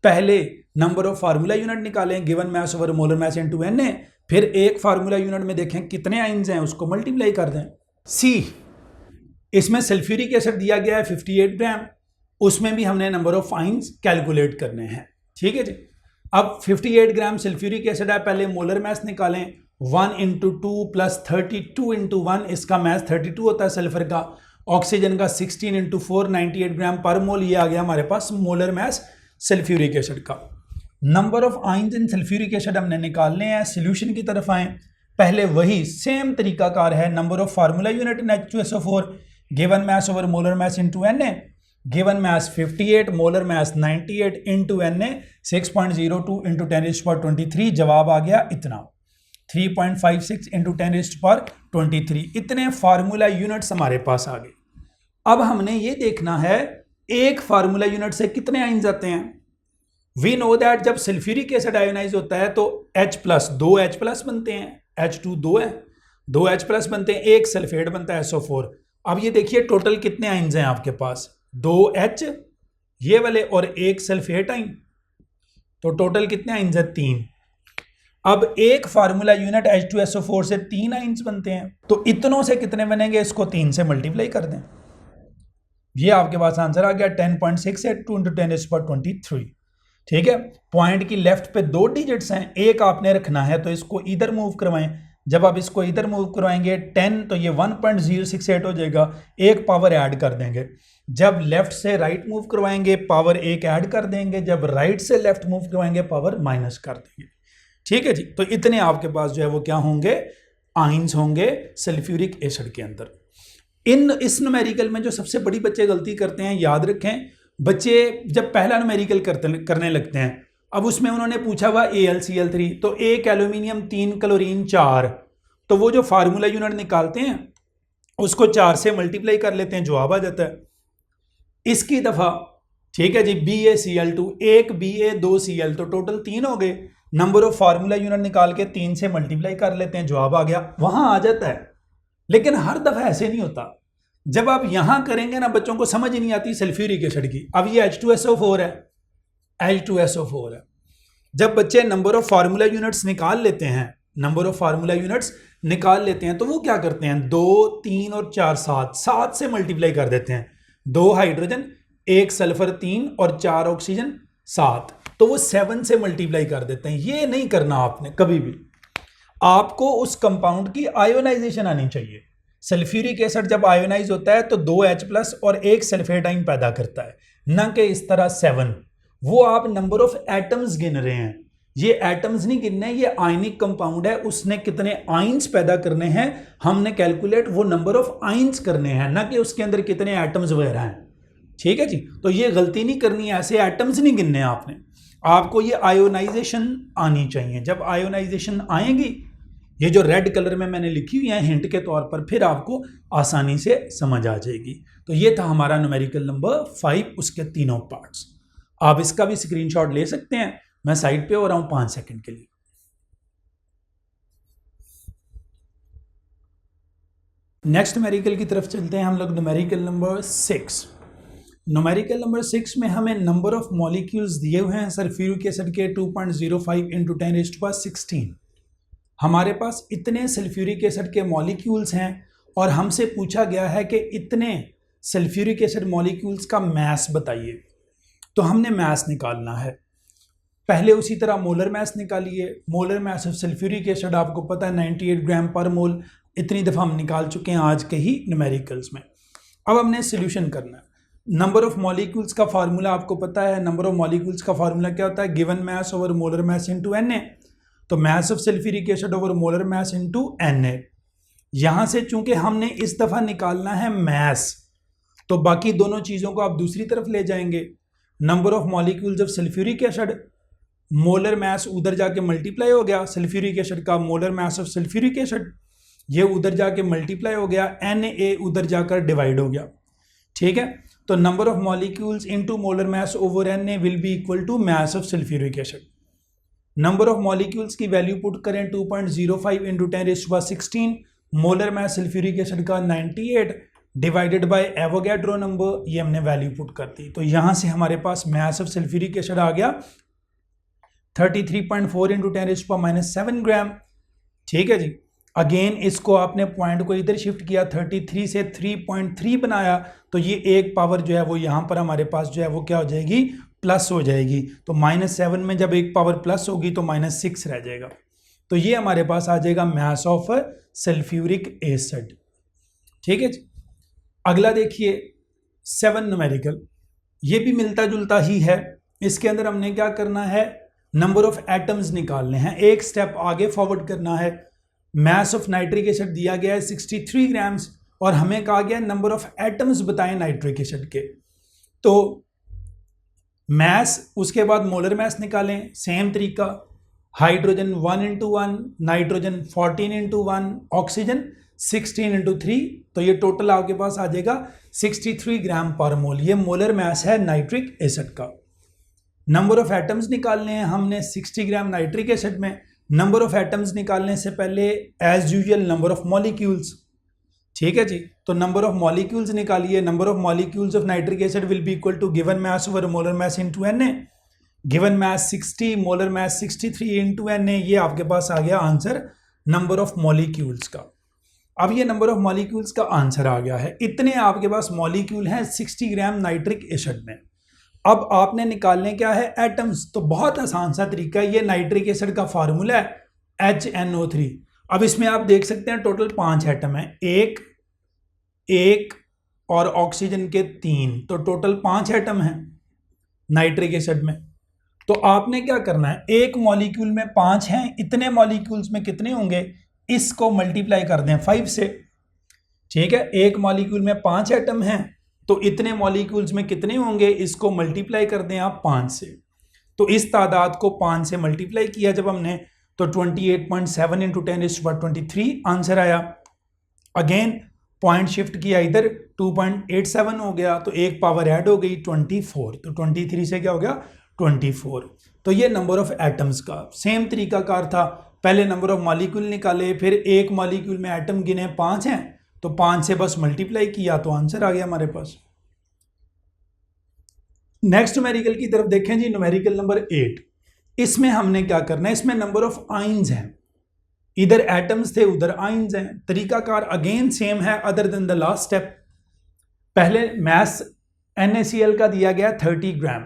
पहले नंबर ऑफ फार्मूला यूनिट निकालें, given mass over molar mass into Na, फिर एक फार्मूला यूनिट में देखें कितने आइंस हैं, उसको मल्टीप्लाई कर दें। सी, इसमें सल्फ्यूरिक एसिड दिया गया है 58 ग्राम, उसमें भी हमने नंबर ऑफ आइंस कैलकुलेट करने हैं। ठीक है जी, अब 58 ग्राम सल्फ्यूरिक एसिड है, पहले मोलर मास निकालें। 1 × 2 + 32 × 1, इसका मास 32 होता है सल्फर का। ऑक्सीजन का 16 × 4 98 ग्राम पर मोल, ये आ गया हमारे पास मोलर मास सल्फ्यूरिक एसिड का। Number of ions in sulphuric acid हमने निकालने हैं। सोल्यूशन की तरफ आए, पहले वही सेम तरीकाकार है। Number of formula unit in H2SO4, given mass over molar mass into Na, given mass 58, molar mass 98 into Na 6.02 × 10⁻23, जवाब आ गया इतना 3.56 × 10⁻23। इतने फार्मूला यूनिट्स हमारे पास आ गए। अब हमने ये देखना है एक फार्मूला यूनिट से कितने आयंस आते हैं। वी नो दैट जब सल्फ्यूरिक एसिड आयोनाइज होता है तो H+, 2 H+ बनते हैं, H2 2 है, 2 H+ बनते हैं, एक सल्फेट बनता है SO4। अब ये देखिए टोटल कितने आयंस हैं आपके पास, 2 H ये वाले और एक सल्फेट आइन, तो टोटल कितने आयंस हैं, 3। अब एक फार्मूला यूनिट H2SO4 से 3 आयंस बनते हैं, तो इतनों से कितने बनेंगे, इसको 3 से मल्टीप्लाई कर दें। ये आपके पास आंसर आ गया 10.682 × 10⁻23। ठीक है, पॉइंट की लेफ्ट पे 2 डिजिट्स हैं, एक आपने रखना है तो इसको इधर मूव करवाएं। जब आप इसको इधर मूव करवाएंगे 10 तो ये 1.068 हो जाएगा, एक पावर ऐड कर देंगे। जब लेफ्ट से राइट मूव करवाएंगे पावर 1 ऐड कर देंगे, जब राइट से लेफ्ट मूव करवाएंगे पावर माइनस कर देंगे। ठीक है जी, तो इतने आपके पास जो है वो क्या होंगे, आयंस होंगे सल्फ्यूरिक एसिड के अंदर। इस न्यूमेरिकल में जो सबसे बड़ी बच्चे गलती करते हैं, याद रखें, बच्चे जब पहला न्यूमेरिकल करने लगते हैं, अब उसमें उन्होंने पूछा हुआ AlCl3, तो 1 एल्यूमिनियम 3 क्लोरीन 4, तो वो जो फार्मूला यूनिट निकालते हैं उसको 4 से मल्टीप्लाई कर लेते हैं, जवाब आ जाता है। इसकी दफा ठीक है जी, BaCl2, 1 Ba 2 Cl, तो टोटल 3 हो गए। नंबर ऑफ फार्मूला यूनिट निकाल के 3 से मल्टीप्लाई कर लेते हैं, जवाब आ गया, वहां आ जाता है। लेकिन हर दफा ऐसे नहीं होता, जब आप यहां करेंगे ना बच्चों को समझ ही नहीं आती सल्फ्यूरिक एसिड की। अब ये H2SO4 है, H2SO4 है। जब बच्चे नंबर ऑफ फार्मूला यूनिट्स निकाल लेते हैं, नंबर ऑफ फार्मूला यूनिट्स निकाल लेते हैं, तो वो क्या करते हैं, 2 3 और 4 7 से मल्टीप्लाई कर देते हैं। 2 हाइड्रोजन 1 सल्फर 3 और 4 ऑक्सीजन 7, तो वो 7 से मल्टीप्लाई कर देते हैं। ये नहीं करना आपने कभी भी, आपको उस कंपाउंड की आयोनाइजेशन आनी चाहिए। सल्फ्यूरिक एसिड जब आयोनाइज होता है तो 2 H+ और एक सल्फेट आयन पैदा करता है, ना कि इस तरह 7। वो आप नंबर ऑफ एटम्स गिन रहे हैं, ये एटम्स नहीं गिनने, ये आयनिक कंपाउंड है, उसने कितने आयंस पैदा करने हैं हमने कैलकुलेट वो नंबर ऑफ आयंस करने हैं, ना कि उसके अंदर कितने एटम्स वगैरह हैं। ठीक है जी, तो ये गलती नहीं करनी है, ऐसे एटम्स नहीं गिनने आपने, आपको ये आयोनाइजेशन आनी चाहिए। जब आयोनाइजेशन आएगी, ये जो रेड कलर में मैंने लिखी हुई है हिंट के तौर पर, फिर आपको आसानी से समझ आ जाएगी। तो ये था हमारा न्यूमेरिकल नंबर 5, उसके तीनों पार्ट्स। आप इसका भी स्क्रीनशॉट ले सकते हैं, मैं साइड पे हो रहा हूं 5 सेकंड के लिए। नेक्स्ट न्यूमेरिकल की तरफ चलते हैं हम लोग, न्यूमेरिकल नंबर 6। न्यूमेरिकल नंबर 6 में हमें नंबर ऑफ मॉलिक्यूल्स दिए हुए हैं सल्फ्यूरिक एसिड के 2.05 × 10⁻16। हमारे पास इतने सल्फ्यूरिक एसिड के मॉलिक्यूल्स हैं और हमसे पूछा गया है कि इतने सल्फ्यूरिक एसिड मॉलिक्यूल्स का मास बताइए। तो हमने मास निकालना है, पहले उसी तरह मोलर मास निकालिए। Molar mass of sulphuric acid आपको पता है 98 ग्राम पर मोल, इतनी दफ़ा हम निकाल चुके हैं आज के ही न्यूमेरिकल्स में। अब हमने सोल्यूशन करना है। नंबर ऑफ मॉलिक्यूल्स का फार्मूला आपको पता है, नंबर ऑफ मॉलिक्यूल्स का फार्मूला क्या होता है, given mass over molar mass into Na। तो मास of sulphuric acid over molar mass into Na। यहां से चूंकि हमने इस दफा निकालना है मास, तो बाकी दोनों चीजों को आप दूसरी तरफ ले जाएंगे। Number of molecules of sulphuric acid, molar mass उधर जाके मल्टीप्लाई हो गया, सल्फ्यूरिक एसिड का molar mass of sulphuric acid ये उधर जाके मल्टीप्लाई हो गया, Na उधर जाकर डिवाइड हो गया। ठीक है, तो number of molecules into molar mass over Na will be equal to mass of sulphuric acid. Number of molecules की वैल्यू पुट करें 2.05 × 10⁻16, मोलर मास सल्फ्यूरिक एसिड का 98 डिवाइडेड बाय एवोगैड्रो नंबर, ये हमने वैल्यू पुट कर दी। तो यहां से हमारे पास मास ऑफ सल्फ्यूरिक एसिड आ गया 33.4 × 10⁻7 ग्राम। ठीक है जी, अगेन इसको आपने पॉइंट को इधर शिफ्ट किया, 33 से 3.3 बनाया, तो ये एक पावर जो है वो यहाँ पर हमारे पास जो है वो क्या हो जाएगी, प्लस हो जाएगी, तो -7 में जब एक पावर प्लस होगी तो -6 रह जाएगा। तो ये हमारे पास आ जाएगा मास ऑफ सल्फ्यूरिक एसिड। ठीक है जी। अगला देखिए 7 न्यूमेरिकल, ये भी मिलता जुलता ही है। इसके अंदर हमने क्या करना है, नंबर ऑफ एटम्स निकालने हैं, एक स्टेप आगे फॉरवर्ड करना है। मास ऑफ नाइट्रिक एसिड दिया गया है 63 ग्राम्स और हमें कहा गया नंबर ऑफ एटम्स बताएं नाइट्रिक एसिड के। तो मास, उसके बाद मोलर मास निकालें, सेम तरीका, हाइड्रोजन 1 × 1, नाइट्रोजन 14 × 1, ऑक्सीजन 16 × 3, तो ये टोटल आपके पास आ जाएगा 63 ग्राम पर मोल। ये मोलर मास है नाइट्रिक एसिड का। नंबर ऑफ एटम्स निकालने हैं हमने 60 ग्राम नाइट्रिक एसिड में। नंबर ऑफ एटम्स निकालने से पहले as usual number of molecules. ठीक है जी, तो नंबर ऑफ मॉलिक्यूल्स निकालिए। Number of molecules of nitric acid will be equal to given mass over molar mass into Na। Given mass 60, molar mass 63 into Na, ये आपके पास आ गया answer number of molecules का। अब ये नंबर ऑफ मॉलिक्यूल्स का answer आ गया है, इतने आपके पास मॉलिक्यूल हैं 60 ग्राम नाइट्रिक एसिड में। अब आपने निकालने क्या है, एटम्स। तो बहुत आसान सा तरीका है, ये नाइट्रिक एसिड का फार्मूला है HNO3। अब इसमें आप देख सकते हैं टोटल 5 एटम है, एक और ऑक्सीजन के 3, तो टोटल 5 एटम हैं नाइट्रिक एसिड में। तो आपने क्या करना है, एक मॉलिक्यूल में 5 हैं, इतने मॉलिक्यूल्स में कितने होंगे, इसको मल्टीप्लाई कर दें 5 से। ठीक है, एक मॉलिक्यूल में 5 एटम हैं, तो इतने मॉलिक्यूल्स में कितने होंगे, इसको मल्टीप्लाई कर दें आप 5 से। तो इस तादाद को 5 से मल्टीप्लाई किया जब हमने, तो 28.7 × 10⁻23 आंसर आया। अगेन पॉइंट शिफ्ट किया इधर, 2.87 हो गया, तो एक पावर ऐड हो गई 24, तो 23 से क्या हो गया 24। तो ये नंबर ऑफ एटम्स का सेम तरीका कार था, पहले नंबर ऑफ मॉलिक्यूल निकाले, फिर एक मॉलिक्यूल में एटम गिने 5 हैं, तो 5 से बस मल्टीप्लाई किया तो आंसर आ गया हमारे पास। नेक्स्ट न्यूमेरिकल की तरफ देखें जी, न्यूमेरिकल नंबर 8। इसमें हमने क्या करना है, इसमें नंबर ऑफ आइंस हैं, इधर एटम्स थे उधर आइंस हैं। तरीकाकार अगेन सेम है other than the last step. पहले मास NaCl का दिया गया 30 ग्राम,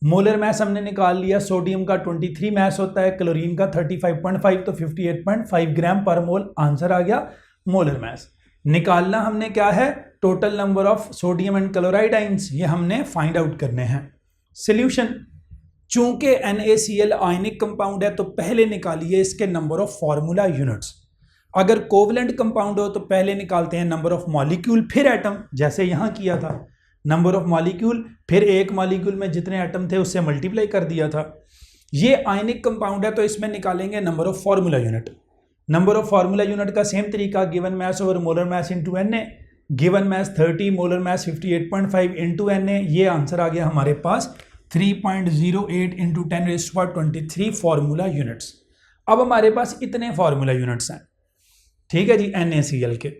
मोलर मास हमने निकाल लिया, सोडियम का 23 मास होता है, क्लोरीन का 35.5, तो 58.5 ग्राम पर मोल आंसर आ गया मोलर मास। निकालना हमने क्या है, total number of sodium and chloride ions, ये हमने फाइंड आउट करने हैं। सॉल्यूशन, चूंकि NaCl आयनिक कंपाउंड है तो पहले निकालिए इसके नंबर ऑफ फार्मूला यूनिट्स। अगर कोवलेंट कंपाउंड हो तो पहले निकालते हैं नंबर ऑफ मॉलिक्यूल फिर एटम, जैसे यहां किया था, नंबर ऑफ मॉलिक्यूल फिर एक मॉलिक्यूल में जितने एटम थे उससे मल्टीप्लाई कर दिया था। ये आयनिक कंपाउंड है तो इसमें निकालेंगे number of formula unit. Number of formula unit का सेम तरीका, given mass over molar mass into Na, given मास 30, मोलर मास 58.5 इनटू Na, ये आंसर आ गया हमारे पास 3.08 × 10⁻23 फार्मूला यूनिट्स। अब हमारे पास इतने फार्मूला यूनिट्स हैं, ठीक है जी, NaCl के।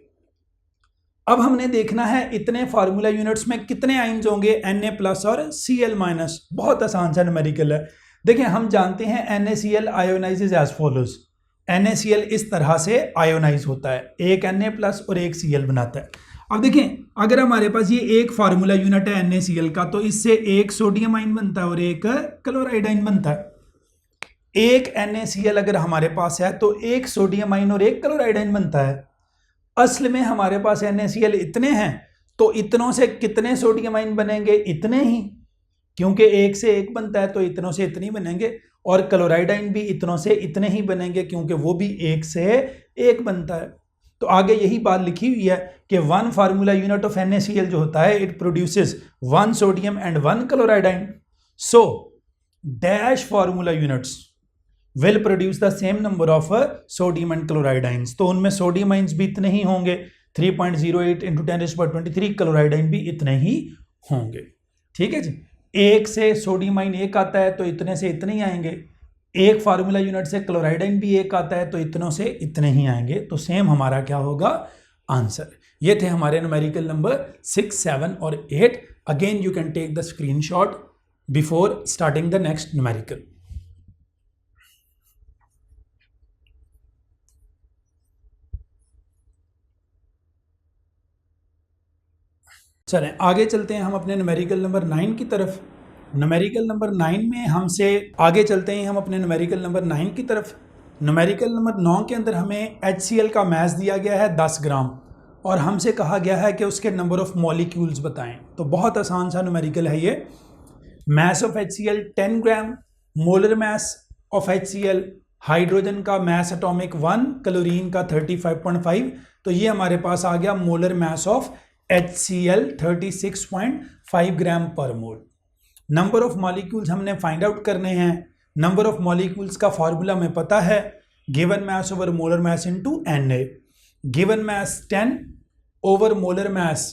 अब हमने देखना है इतने फार्मूला यूनिट्स में कितने आइंस होंगे, Na+ और Cl-। बहुत आसान सा न्यूमेरिकल है। देखिए हम जानते हैं NaCl ionises as follows. NaCl इस तरह से आयोनाइज होता है, एक Na+ और एक Cl बनाता है। अब देखें अगर हमारे पास ये एक फार्मूला यूनिट है NaCl का, तो इससे एक सोडियम आयन बनता है और एक क्लोराइड आयन बनता है। एक NaCl अगर हमारे पास है तो एक सोडियम आयन और एक क्लोराइड आयन बनता है। असल में हमारे पास NaCl इतने हैं, तो इतनों से कितने सोडियम आयन बनेंगे, इतने ही, क्योंकि एक से एक बनता है तो इतनों से इतने बनेंगे, और क्लोराइड आयन भी इतनों से इतने ही बनेंगे क्योंकि वो भी एक से एक बनता है। तो आगे यही बात लिखी हुई है कि 1 फार्मूला यूनिट ऑफ NaCl जो होता है, it produces 1 sodium and 1 chloride ion. So dash formula units will produce the same number of sodium and chloride ions. तो उनमें सोडियम आइंस भी इतने ही होंगे 3.08 × 10⁻23, क्लोराइड आइन भी इतने ही होंगे। ठीक है जी, एक से सोडियम आइन एक आता है तो इतने से इतने ही आएंगे, एक फार्मूला यूनिट से क्लोराइड आइन भी एक आता है तो इतनों से इतने ही आएंगे। तो सेम हमारा क्या होगा आंसर। ये थे हमारे न्यूमेरिकल नंबर 6, 7 और 8। Again you can take the screenshot before starting the next numerical. चलें आगे चलते हैं हम अपने न्यूमेरिकल नंबर 9 की तरफ। न्यूमेरिकल नंबर 9 में हमसे आगे चलते हैं हम अपने न्यूमेरिकल नंबर 9 की तरफ। न्यूमेरिकल नंबर 9 के अंदर हमें HCl का मैस दिया गया है 10 ग्राम और हमसे कहा गया है कि उसके नंबर ऑफ मॉलिक्यूल्स बताएं। तो बहुत आसान सा न्यूमेरिकल है ये। Mass of HCl 10 gram, molar mass of HCl, hydrogen का मैस एटॉमिक 1, क्लोरीन का 35.5। तो ये हमारे पास आ गया molar mass of HCl 36.5 gram पर मोल। नंबर ऑफ मॉलिक्यूल्स हमने फाइंड आउट करने हैं। नंबर ऑफ मॉलिक्यूल्स का फार्मूला हमें पता है, given mass over molar mass into Na। Given mass 10 over molar mass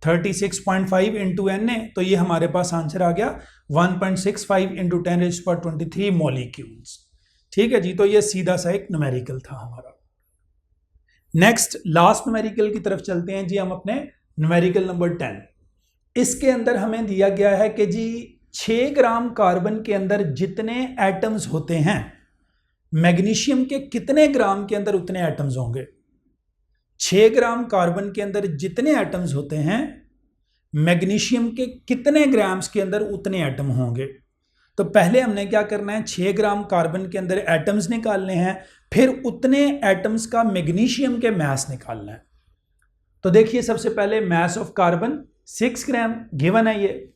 36.5 into Na, तो ये हमारे पास आंसर आ गया 1.65 इंटू 10⁻23 मॉलिक्यूल्स। ठीक है जी, तो ये सीधा सा एक न्यूमेरिकल था हमारा। नेक्स्ट लास्ट न्यूमेरिकल की तरफ चलते हैं जी हम अपने न्यूमेरिकल नंबर 10। इसके अंदर हमें दिया गया है कि जी 6 ग्राम कार्बन के अंदर जितने एटम्स होते हैं, मैग्नीशियम के कितने ग्राम के अंदर उतने एटम्स होंगे। 6 ग्राम कार्बन के अंदर जितने एटम्स होते हैं, मैग्नीशियम के कितने ग्राम्स के अंदर उतने एटम होंगे। तो पहले हमने क्या करना है, 6 ग्राम कार्बन के अंदर एटम्स निकालने हैं, फिर उतने एटम्स का मैग्नीशियम के मैस निकालना है। तो देखिए सबसे पहले mass of carbon 6 gram given है ये।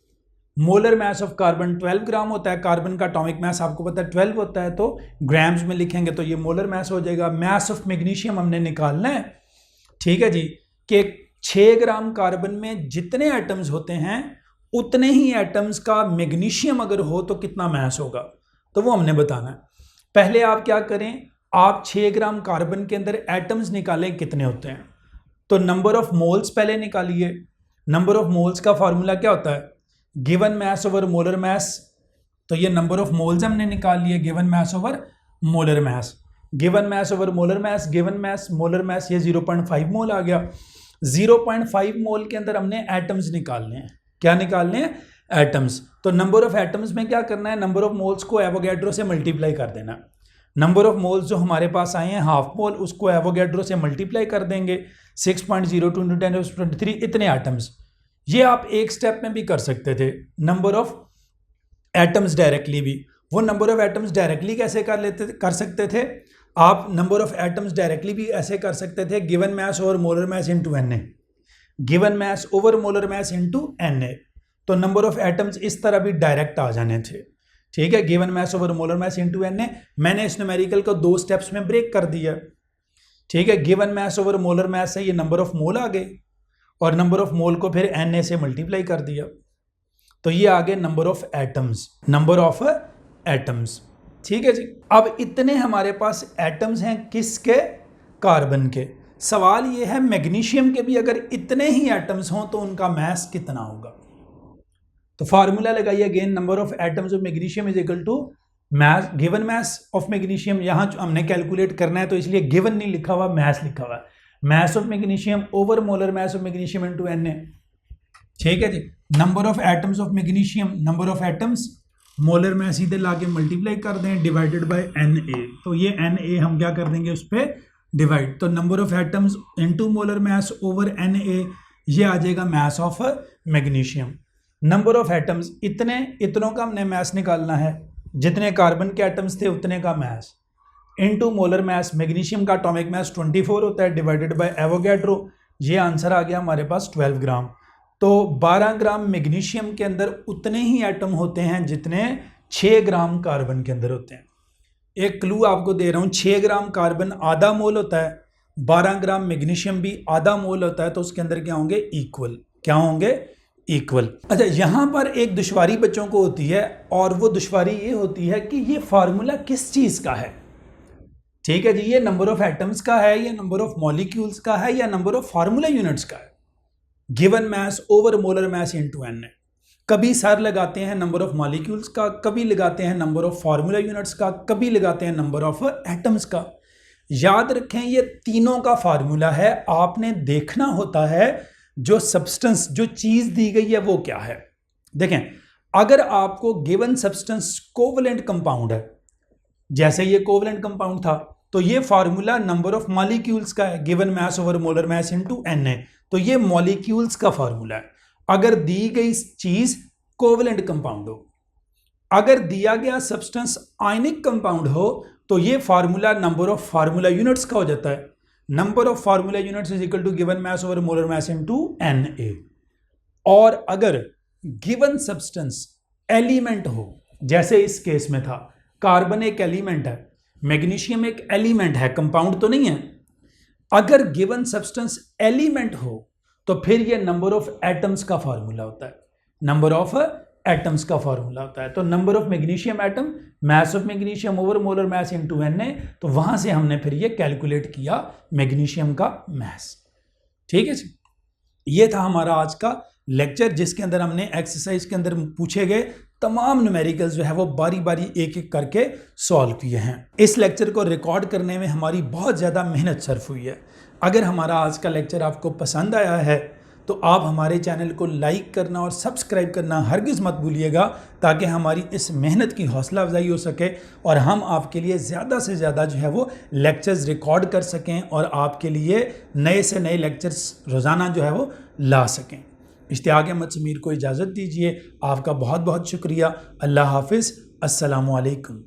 मोलर मैस ऑफ कार्बन 12 ग्राम होता है। कार्बन का एटॉमिक मैस आपको पता है 12 होता है, तो ग्राम्स में लिखेंगे तो ये मोलर मैस हो जाएगा। मैस ऑफ मैग्नीशियम हमने निकालना है, ठीक है जी, कि 6 ग्राम कार्बन में जितने एटम्स होते हैं उतने ही एटम्स का मैग्नीशियम अगर हो तो कितना मैस होगा, तो वो हमने बताना है। पहले आप क्या करें, आप 6 ग्राम कार्बन के अंदर एटम्स निकालें कितने होते हैं। तो नंबर ऑफ मोल्स पहले निकालिए। नंबर ऑफ मोल्स का फॉर्मूला क्या होता है, given mass over molar mass. तो ये नंबर ऑफ मोल्स हमने निकाल लिए, given mass over molar mass. Given mass over molar mass, given mass molar mass, ये 0.5 मोल आ गया। 0.5 मोल के अंदर हमने एटम्स निकालने हैं। क्या निकालने हैं, एटम्स। तो नंबर ऑफ एटम्स में क्या करना है, नंबर ऑफ मोल्स को एवोगैड्रो से मल्टीप्लाई कर देना। नंबर ऑफ मोल्स जो हमारे पास आए हैं हाफ मोल, उसको एवोगैड्रो से मल्टीप्लाई कर देंगे। 6.02 × 10⁻23 इतने एटम्स। ये आप एक स्टेप में भी कर सकते थे, नंबर ऑफ एटम्स डायरेक्टली भी। वो नंबर ऑफ एटम्स डायरेक्टली कैसे कर सकते थे, आप नंबर ऑफ एटम्स डायरेक्टली भी ऐसे कर सकते थे, given mass over molar mass into Na। Given mass over molar mass into Na। तो नंबर ऑफ एटम्स इस तरह भी डायरेक्ट आ जाने थे, ठीक है। Given mass over molar mass into Na, मैंने इस न्यूमेरिकल को 2 स्टेप्स में ब्रेक कर दिया, ठीक है। Given mass over molar mass है, ये नंबर ऑफ मोल आ गए, और नंबर ऑफ मोल को फिर Na से मल्टीप्लाई कर दिया, तो ये आ गए number of atoms. Number of atoms, ठीक है जी। अब इतने हमारे पास एटम्स हैं किसके, कार्बन के। सवाल ये है मैग्नीशियम के भी अगर इतने ही एटम्स हों तो उनका मैस कितना होगा। तो फार्मूला लगाइए again, number of atoms of magnesium is equal to mass, given mass of magnesium. यहाँ हमने कैलकुलेट करना है तो इसलिए गिवन नहीं लिखा हुआ, मैस लिखा हुआ है। Mass of magnesium over molar mass of magnesium into Na, ठीक है जी। Number of atoms of magnesium, number of atoms, molar में सीधे लाके मल्टीप्लाई कर दें, डिवाइडेड बाय Na। तो ये Na हम क्या कर देंगे, उस पर डिवाइड। तो number of atoms into molar mass over Na, ये आ जाएगा mass of magnesium. Number of atoms, इतनों का हमने मैस निकालना है, जितने कार्बन के एटम्स थे उतने का mass, into molar mass. Magnesium का एटॉमिक मैस 24 होता है, डिवाइडेड बाय एवोगैड्रो। ये आंसर आ गया हमारे पास 12 ग्राम। तो 12 ग्राम मैग्नीशियम के अंदर उतने ही एटम होते हैं जितने 6 ग्राम कार्बन के अंदर होते हैं। एक क्लू आपको दे रहा हूँ, 6 ग्राम कार्बन आधा मोल होता है, 12 ग्राम मैग्नीशियम भी आधा मोल होता है, तो उसके अंदर क्या होंगे, इक्वल। क्या होंगे, इक्वल। अच्छा, यहाँ पर एक दुश्वारी बच्चों को होती है, और वो दुश्वारी ये होती है कि ये फार्मूला किस चीज़ का है, ठीक है जी। ये नंबर ऑफ एटम्स का है, या नंबर ऑफ मॉलिक्यूल्स का है, या नंबर ऑफ फार्मूला यूनिट्स का है। Given mass over molar mass into Na। कभी सर लगाते हैं नंबर ऑफ मॉलिक्यूल्स का, कभी लगाते हैं नंबर ऑफ फार्मूला यूनिट्स का, कभी लगाते हैं नंबर ऑफ एटम्स का। याद रखें ये तीनों का फार्मूला है, आपने देखना होता है जो सब्सटेंस, जो चीज दी गई है वो क्या है। देखें, अगर आपको गिवन सब्सटेंस कोवलेंट कंपाउंड है, जैसे ये कोवलेंट कंपाउंड था, तो ये फार्मूला नंबर ऑफ मॉलिक्यूल्स का है, given mass over molar mass into Na। तो ये मॉलिक्यूल्स का फार्मूला है। अगर दी गई चीज कोवलेंट कंपाउंड हो। अगर दिया गया सब्सटेंस आयनिक कंपाउंड हो तो ये formula number of formula units का हो जाता है। Number of formula units is equal to given mass over molar mass into Na। और अगर गिवन सब्सटेंस एलिमेंट हो, जैसे इस केस में था, कार्बन एक एलिमेंट है, मैग्नीशियम एक एलिमेंट है, कंपाउंड तो नहीं है। अगर गिवन सब्सटेंस एलिमेंट हो तो फिर ये नंबर ऑफ एटम्स का फार्मूला होता है, नंबर ऑफ एटम्स का फार्मूला होता है। तो number of magnesium atom, mass of magnesium over molar mass into Na, तो वहां से हमने फिर ये कैलकुलेट किया मैग्नीशियम का मास। ठीक है जी, ये था हमारा आज का लेक्चर, जिसके अंदर हमने एक्सरसाइज के अंदर पूछे गए तमाम न्यूमेरिकल्स जो है वो बारी बारी एक एक करके सॉल्व किए हैं। इस लेक्चर को रिकॉर्ड करने में हमारी बहुत ज़्यादा मेहनत सर्फ हुई है। अगर हमारा आज का लेक्चर आपको पसंद आया है तो आप हमारे चैनल को लाइक करना और सब्सक्राइब करना हरगिज़ मत भूलिएगा, ताकि हमारी इस मेहनत की हौसला अफजाई हो सके और हम आपके लिए ज़्यादा से ज़्यादा जो है वो लेक्चर्स रिकॉर्ड कर सकें और आपके लिए नए से नए लेक्चर्स रोज़ाना जो है वो ला सकें। इश्तियाक अहमद समीर को इजाज़त दीजिए। आपका बहुत बहुत शुक्रिया। अल्लाह हाफिज़। अस्सलामु अलैकुम।